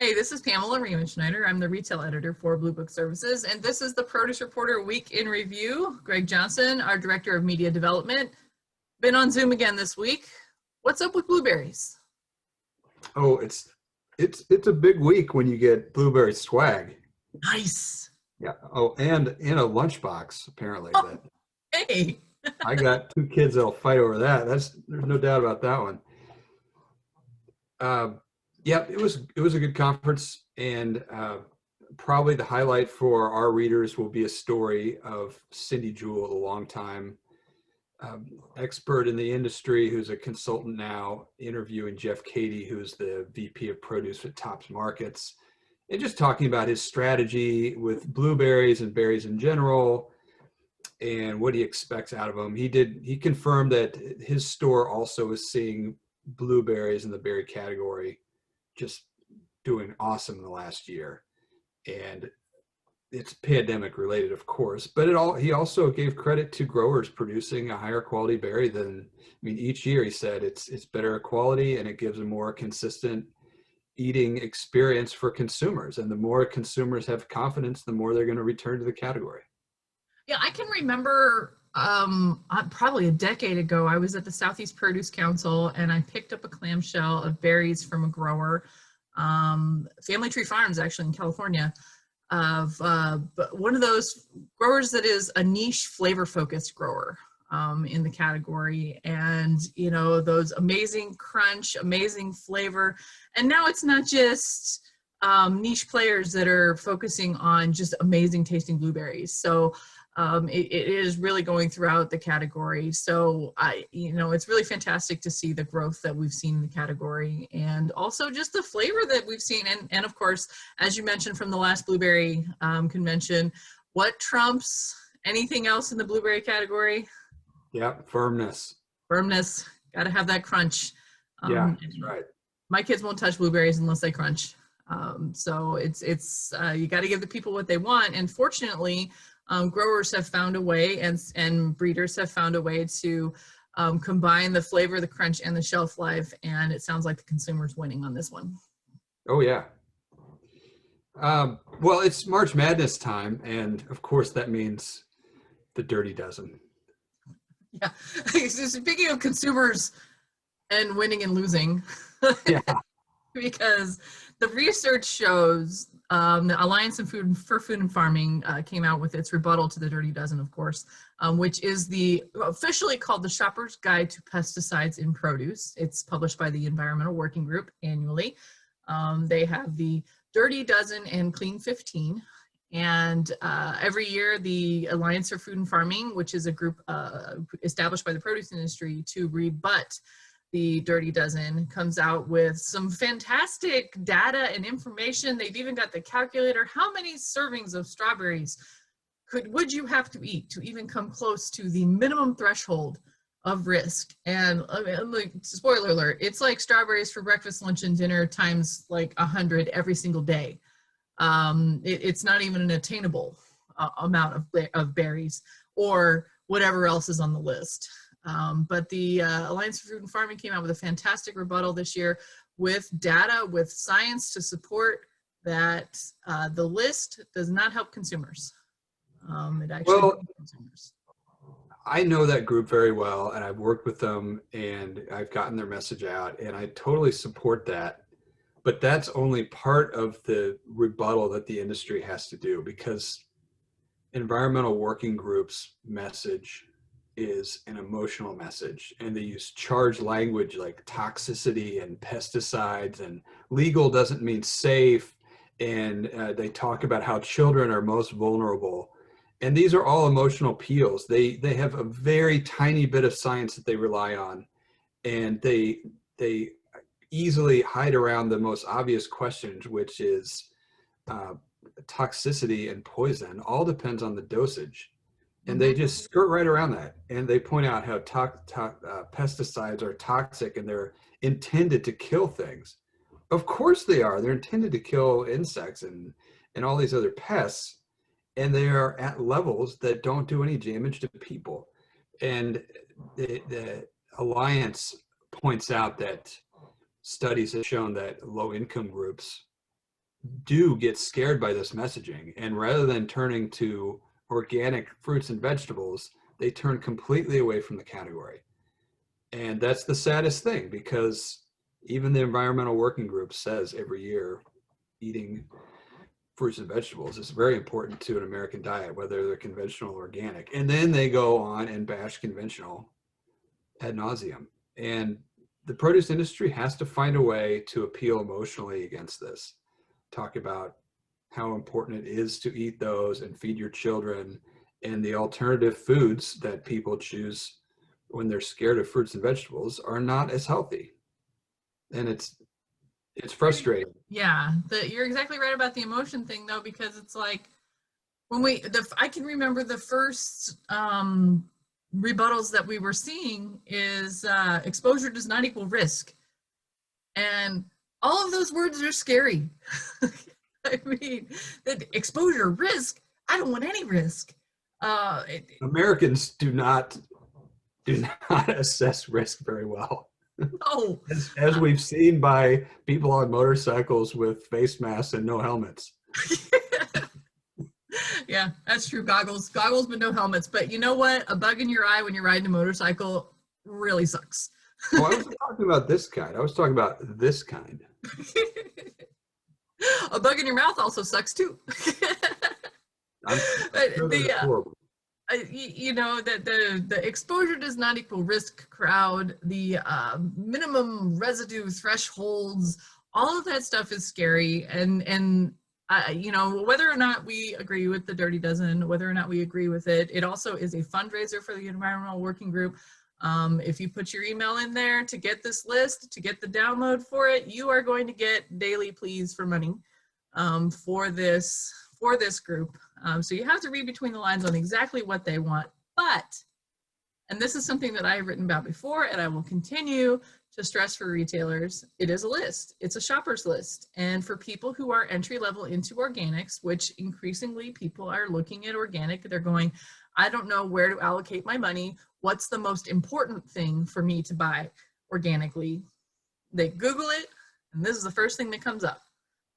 Hey, this is Pamela Schneider. I'm the retail editor for Blue Book Services, and this is the Produce Reporter Week in Review. Greg Johnson, our Director of Media Development, been on Zoom again this week. What's up with blueberries? Oh, it's a big week when you get blueberry swag. Nice. Yeah. Oh, and in a lunchbox, apparently. Oh, That hey. I got two kids that'll fight over that. There's no doubt about that one. Uh, yeah, it was a good conference, and probably the highlight for our readers will be a story of Cindy Jewell, a longtime expert in the industry who's a consultant now, interviewing Jeff Cady, who's the VP of Produce at Tops Markets, and just talking about his strategy with blueberries and berries in general and what he expects out of them. He confirmed that his store also is seeing blueberries in the berry category just doing awesome in the last year. And it's pandemic related, of course, but he also gave credit to growers producing a higher quality berry than, I mean, each year he said it's better quality and it gives a more consistent eating experience for consumers. And the more consumers have confidence, the more they're going to return to the category. Yeah, I can remember probably a decade ago, I was at the Southeast Produce Council and I picked up a clamshell of berries from a grower, Family Tree Farms, actually in California, of one of those growers that is a niche flavor focused grower in the category, and you know, those amazing crunch, amazing flavor. And now it's not just niche players that are focusing on just amazing tasting blueberries. So it is really going throughout the category. So it's really fantastic to see the growth that we've seen in the category, and also just the flavor that we've seen. And of course, as you mentioned from the last blueberry convention, what trumps anything else in the blueberry category? Yeah, firmness. Firmness. Got to have that crunch. Yeah, that's right. My kids won't touch blueberries unless they crunch. So it's you got to give the people what they want. And fortunately, growers have found a way, and breeders have found a way to combine the flavor, the crunch, and the shelf life. And it sounds like the consumer's winning on this one. Oh, yeah. Well, it's March Madness time, and of course that means the Dirty Dozen. Yeah. Speaking of consumers and winning and losing, Yeah. because the research shows the Alliance for Food and Farming came out with its rebuttal to the Dirty Dozen, of course, which is officially called the Shopper's Guide to Pesticides in Produce. It's published by the Environmental Working Group annually. They have the Dirty Dozen and Clean 15. And every year, the Alliance for Food and Farming, which is a group established by the produce industry to rebut the Dirty Dozen, comes out with some fantastic data and information. They've even got the calculator. How many servings of strawberries would you have to eat to even come close to the minimum threshold of risk? And like, spoiler alert, it's like strawberries for breakfast, lunch, and dinner times like 100 every single day. It's not even an attainable amount of berries or whatever else is on the list. But the Alliance for Food and Farming came out with a fantastic rebuttal this year with data, with science to support that the list does not help consumers. It actually helps consumers. I know that group very well, and I've worked with them, and I've gotten their message out, and I totally support that. But that's only part of the rebuttal that the industry has to do, because environmental working groups' message is an emotional message, and they use charged language like toxicity and pesticides, and legal doesn't mean safe, and they talk about how children are most vulnerable. And these are all emotional appeals. They have a very tiny bit of science that they rely on, and they easily hide around the most obvious questions, which is toxicity and poison. All depends on the dosage. And they just skirt right around that. And they point out how pesticides are toxic and they're intended to kill things. Of course they are. They're intended to kill insects and all these other pests. And they are at levels that don't do any damage to people. And the Alliance points out that studies have shown that low-income groups do get scared by this messaging, and rather than turning to organic fruits and vegetables, they turn completely away from the category. And that's the saddest thing, because even the Environmental Working Group says every year eating fruits and vegetables is very important to an American diet, whether they're conventional or organic. And then they go on and bash conventional ad nauseum. And the produce industry has to find a way to appeal emotionally against this. Talk about how important it is to eat those and feed your children, and the alternative foods that people choose when they're scared of fruits and vegetables are not as healthy. And it's frustrating. Yeah, you're exactly right about the emotion thing, though, because it's like when I can remember the first rebuttals that we were seeing is exposure does not equal risk. And all of those words are scary. I mean, the exposure, risk, I don't want any risk. Americans do not assess risk very well. No. As we've seen by people on motorcycles with face masks and no helmets. Yeah, that's true. Goggles, but no helmets. But you know what? A bug in your eye when you're riding a motorcycle really sucks. Oh, I wasn't talking about this kind. I was talking about this kind. A bug in your mouth also sucks too. You know, that the exposure does not equal risk crowd, the minimum residue thresholds, all of that stuff is scary. And you know, whether or not we agree with the Dirty Dozen, whether or not we agree with it, it also is a fundraiser for the Environmental Working Group. If you put your email in there to get this list, to get the download for it, you are going to get daily pleas for money for this group. So you have to read between the lines on exactly what they want. But, and this is something that I've written about before, and I will continue to stress for retailers, it is a list. It's a shopper's list. And for people who are entry level into organics, which increasingly people are looking at organic, they're going, I don't know where to allocate my money. What's the most important thing for me to buy organically? They Google it, and this is the first thing that comes up.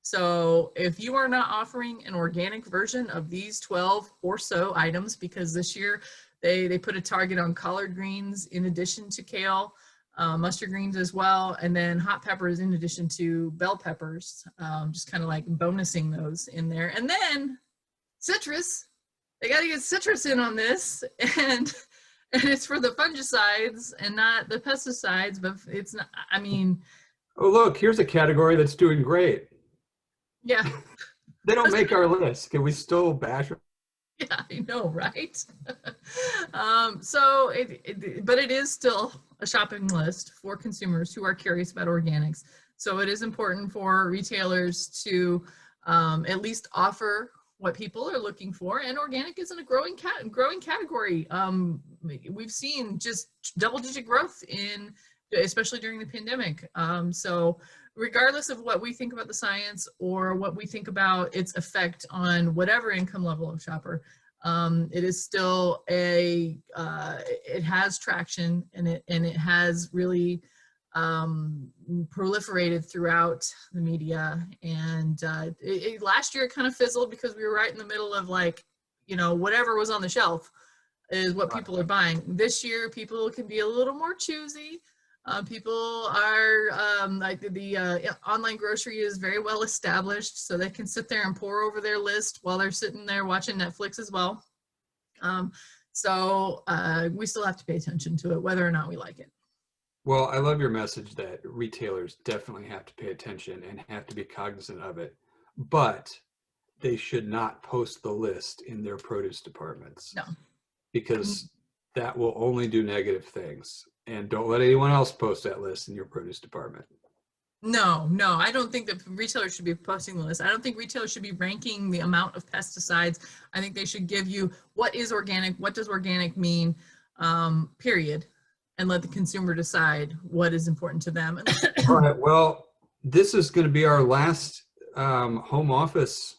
So if you are not offering an organic version of these 12 or so items, because this year they put a target on collard greens in addition to kale, mustard greens as well, and then hot peppers in addition to bell peppers, just kind of like bonusing those in there. And then citrus, they got to get citrus in on this, and it's for the fungicides and not the pesticides, but it's not, I mean. Oh, look, here's a category that's doing great. Yeah. They don't make our list. Can we still bash them? Yeah, I know, right? So, but it is still a shopping list for consumers who are curious about organics. So it is important for retailers to at least offer what people are looking for. And organic isn't a growing category. We've seen just double-digit growth especially during the pandemic. So regardless of what we think about the science or what we think about its effect on whatever income level of shopper, it is still it has traction, and it has really proliferated throughout the media. And last year it kind of fizzled because we were right in the middle of, like, you know, whatever was on the shelf is what people are buying. This year people can be a little more choosy. People are, like the online grocery is very well established, so they can sit there and pore over their list while they're sitting there watching Netflix as well. So we still have to pay attention to it, whether or not we like it. Well, I love your message that retailers definitely have to pay attention and have to be cognizant of it, but they should not post the list in their produce departments. No. Because that will only do negative things. And don't let anyone else post that list in your produce department. No, I don't think that retailers should be posting the list. I don't think retailers should be ranking the amount of pesticides. I think they should give you what is organic, what does organic mean, period, and let the consumer decide what is important to them. All right, well, this is going to be our last home office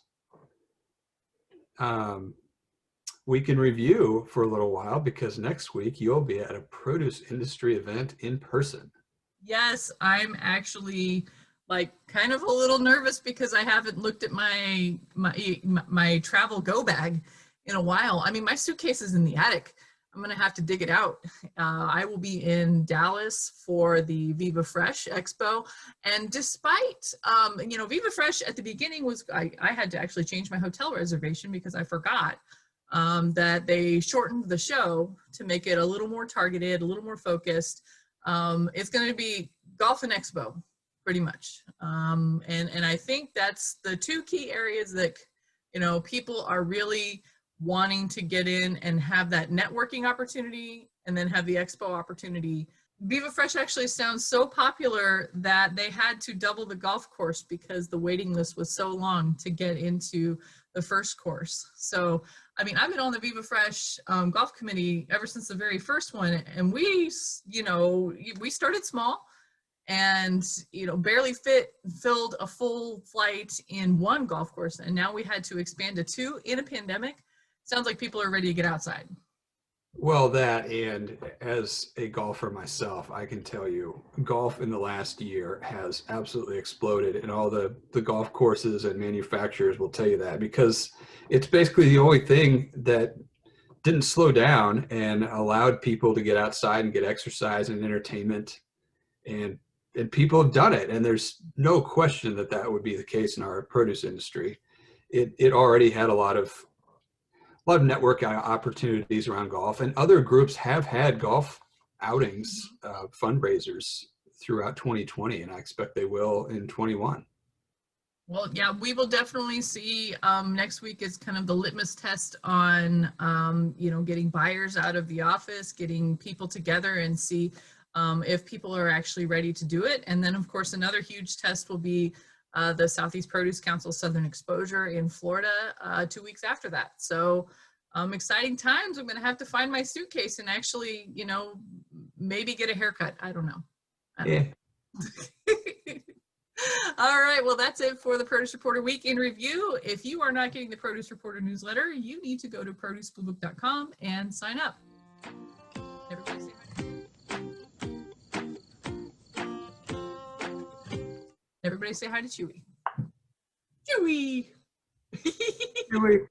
week in review for a little while, because next week you'll be at a produce industry event in person. Yes, I'm actually like kind of a little nervous because I haven't looked at my travel go bag in a while. I mean, my suitcase is in the attic. I'm gonna have to dig it out. I will be in Dallas for the Viva Fresh Expo, and despite Viva Fresh at the beginning was I had to actually change my hotel reservation because I forgot that they shortened the show to make it a little more targeted, a little more focused. It's going to be golf and expo, pretty much, and I think that's the two key areas that people are really wanting to get in and have that networking opportunity and then have the expo opportunity. Viva Fresh actually sounds so popular that they had to double the golf course because the waiting list was so long to get into the first course. So, I mean, I've been on the Viva Fresh golf committee ever since the very first one, and we started small and barely filled a full flight in one golf course, and now we had to expand to two in a pandemic. Sounds like people are ready to get outside. Well, that, and as a golfer myself, I can tell you golf in the last year has absolutely exploded, and all the golf courses and manufacturers will tell you that, because it's basically the only thing that didn't slow down and allowed people to get outside and get exercise and entertainment, and people have done it, and there's no question that that would be the case in our produce industry. It already had a lot of network opportunities around golf, and other groups have had golf outings, fundraisers throughout 2020, and I expect they will in 21. Well, yeah, we will definitely see. Next week is kind of the litmus test on, getting buyers out of the office, getting people together, and see if people are actually ready to do it. And then, of course, another huge test will be the Southeast Produce Council Southern Exposure in Florida 2 weeks after that. So exciting times. I'm going to have to find my suitcase and actually, maybe get a haircut. I don't know. Yeah. All right. Well, that's it for the Produce Reporter Week in Review. If you are not getting the Produce Reporter newsletter, you need to go to producebluebook.com and sign up. Everybody say hi. Everybody say hi to Chewy. Chewy. Chewy.